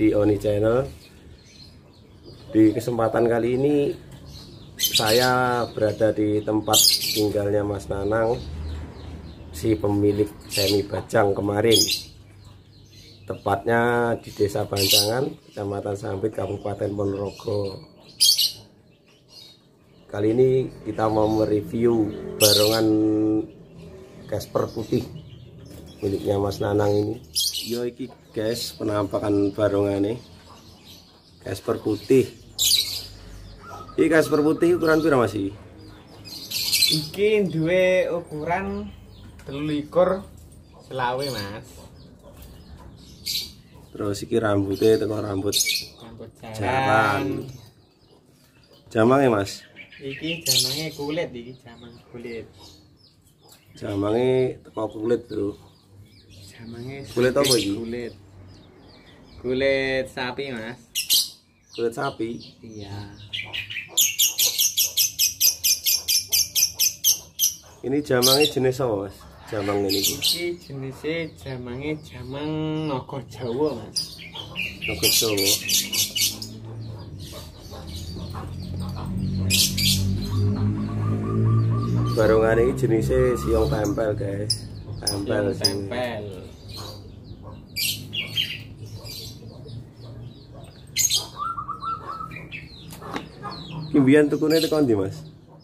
di Oni Channel. Di kesempatan kali ini saya berada di tempat tinggalnya Mas Nanang, si pemilik Semi Bajang kemarin. Tepatnya di Desa Bancangan, Kecamatan Sampit, Kabupaten Ponorogo. Kali ini kita mau mereview barongan Casper putih miliknya Mas Nanang ini. Yo iki guys, penampakan barongannya Casper putih. Iki Casper putih ukuran pira Mas iki? Iki duwe ukuran 23 selawe Mas. Terus iki rambutnya teko rambut jaran. Jamangnya Mas? Iki jamangnya kulit, iki jamang kulit. Jamangnya teko kulit bro. Jamangnya kulit apa iki? Kulit sapi Mas. Kulit sapi? Iya. Ini jamangnya jenis apa Mas? Jamang ini. Iki jenisnya jamangnya jamang naga Jawa Mas. Naga Jawa. Barongan ini jenisnya siong tempel guys. Tempel. Kimbian tukune tekan ndi Mas?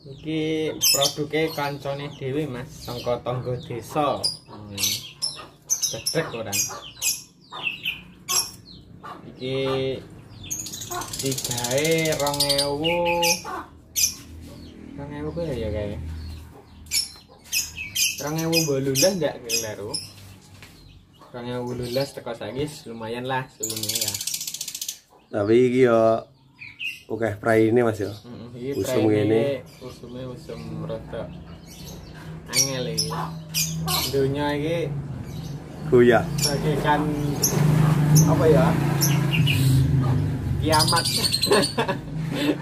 Iki produknya kancane dhewe Mas, saka tangga desa. Cedhek ora. Iki digawe 2000 ya kae. 2018 ndak keliru. 2018 teko saiki lumayan lah suwine ya. Tapi iki yo oke praine Mas yo. Usum ngene, usum rada angel iki. Donya iki goyah. Bagaikan apa ya? Kiamat.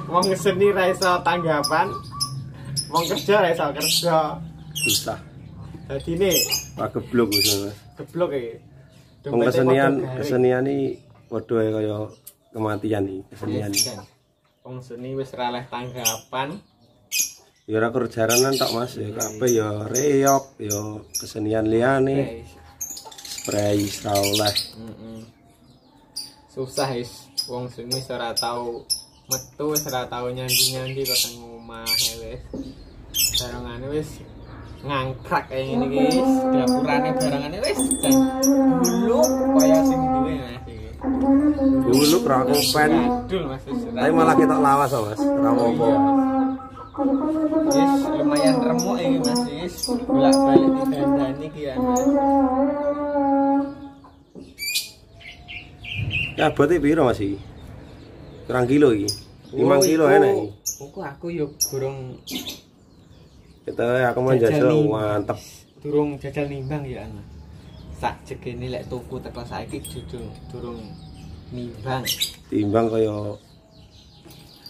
Wong seni ra iso tanggapan. Wong kerja ra iso kerja. Susah. Dadine pageblok Mas. Geblok iki. Wong kesenian iki padha kaya kematian iki kesenian. Wong seni wis ra leh tanggapan. Ya ora kerjaranan tok Mas, ya kabeh ya reok, ya kesenian liyane. Spray ra oleh. Susah wis wong seni ora tau metu, wis ora tau nyandi-nyandi kok nang omah wis. Barangane wis ngangkrak kaya ngene iki wis, dapurane barangane wis dulu kaya sing duwe Mas iki. Dulu ra kopen. Tapi malah ketok lawas Mas, ora apa-apa. Wis lumayan remuk iki Mas, wis bolak-balik didandani iki ya. Ya bote piro Mas iki? Kurang kilo iki. 5 kilo enak iki. Aku yo durung aku menjajal mantep. Durung jajal nimbang ya Mas. Sak jegene lek tuku teko saiki durung nimbang. Timbang kaya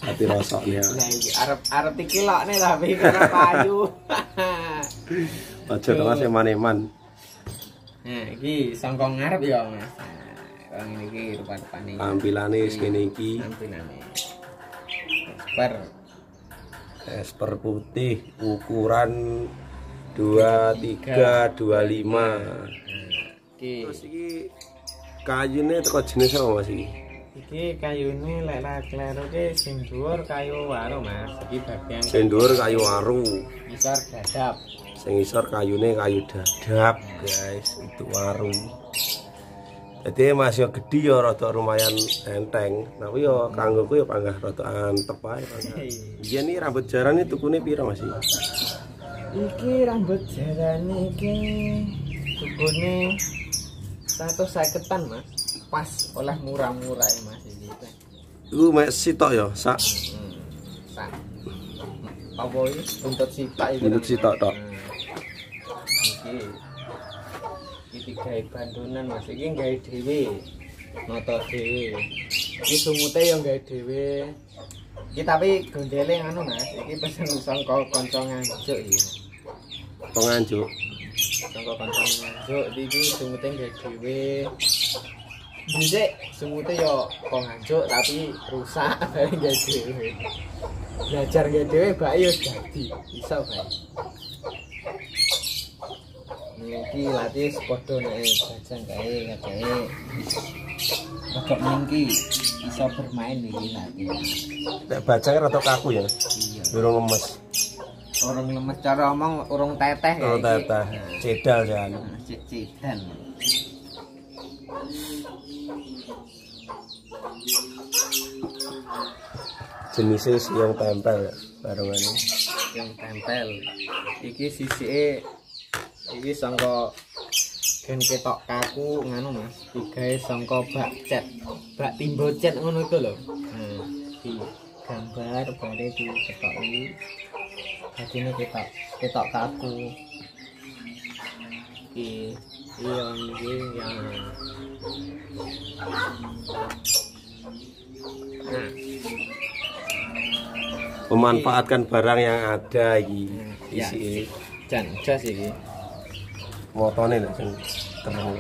ati rasane. Lah iki arep dikilokne tapi karo payu. Aja Mas eman-eman. Nah, iki sangka ngarep ya Mas. Wong ngene iki rupa-rupane. Tampilane wis kene iki. Tampilane. Casper putih ukuran 23 25. Terus iki kayune teko jenis apa Mas iki? Iki kayune lek kleru ki sing dhuwur kayu waru Mas. Iki bagian sing dhuwur kayu waru. Isor dadap. Sing isor kayune kayu dadap, guys. Itu waru. Jadi masih gede ya rada lumayan enteng. Tapi ya kanggoku ya panggah rada antep ae. Iya nih rambut jarane tukune pira Mas iki? Iki rambut jarane iki tukune 150-an Mas. Pas oleh murah-murah ya Mas iki. Iku mek sitok ya, sak. Sak. Apa iki? Buntut sitok iki. Buntut sitok tok. Iki gawe bandonan Mas, iki gawe dhewe. Noto dhewe. Iki sumute yang gawe dhewe. Iki tapi gondele anu Mas, iki pesen sangka kanca nganjuk iki. Kanca nganjuk. Sangka kanca nganjuk iki sumute gawe dhewe. dhisik semute yo kok ngancuk tapi rusak bareng gak dhewe. Belajar gak dhewe bae yo dadi iso bae. Niki latih padha nek bajang kae kae. Agak mingki iso bermain iki latih. Nek bajang rada kaku ya. Iya. Durung lemes. Orang lemes cara omong urung teteh kae. Oh, teteh. Cedal ya. Cedan. Jenisnya yang tempel ya, barongannya. Yang tempel. Iki sisike iki sangka gen ketok kaku nganu Mas. Digawe sangka bak cat. Bak timbo cat ngono iku lho. Nah, di gambar bare diketoki. Dadine ketok kaku. Iki iki yang Memanfaatkan barang yang ada iki ya, isi jan jas iki. motone lho sing terang.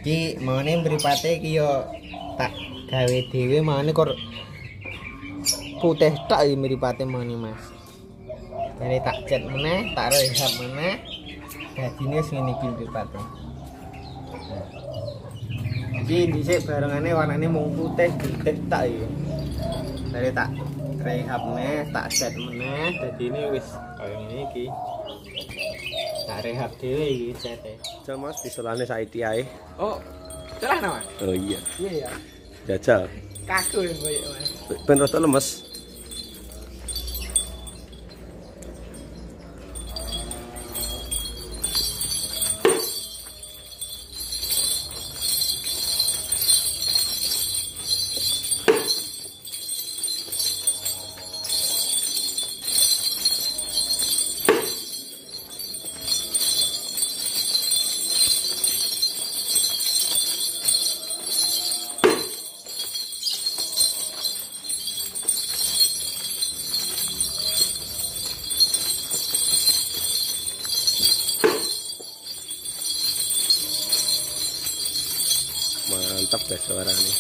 Iki mangane mripate iki yo tak gawe dhewe mangane kok putih tok iki mripate mangane Mas. Jadi tak cat meneh, tak rehab meneh. Dadine wis ngene iki mripate. Iki dhisik barengane warnane mung putih tok iki. Dari tak rehab meneh, tak cat meneh, dadine wis kaya ngene iki. Tak rehab dhewe iki cete. Jajal Mas diselane saiki ae. Oh, celah Mas. Oh iya. Iya ya. Jajal. Kaku ya Mas. Ben rada lemes. Mantap deh suaranya.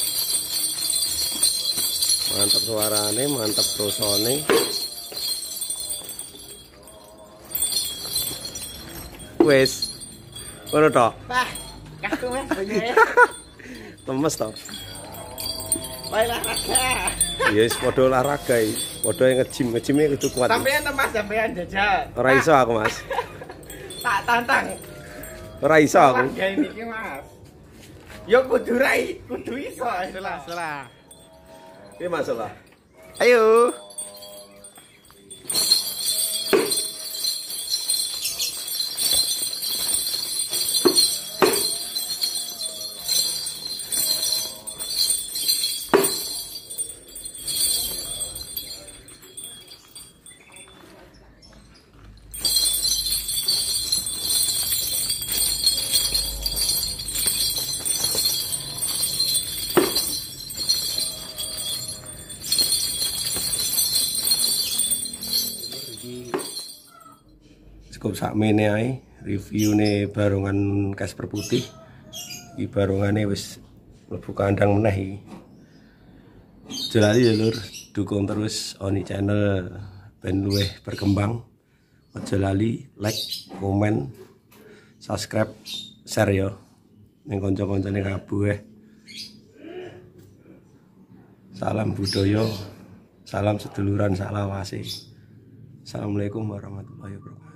Mantap suaranya, mantap rusone. Wes. Ngono to. Wah, kaku Mas banyune. Lemes to. Olahraga. Ya wis padha olahraga iki. Padha nge-gym kudu kuat. Sampeyan to Mas, sampeyan jajal. Ora iso aku, Mas. Tak tantang. Ora iso aku. Kayak niki Mas. Yo kudu iso salah. Piye masalah? Ayo. Cukup sakmene ae reviewne barongan Casper putih. Iki barongane wis mlebu kandang meneh iki. Aja lali ya Lur, dukung terus Oni channel ben luwih berkembang. Aja lali like, komen, subscribe, share ya ning kanca-kancane kabeh. Salam budaya, salam seduluran, salam wasih. Assalamualaikum warahmatullahi wabarakatuh.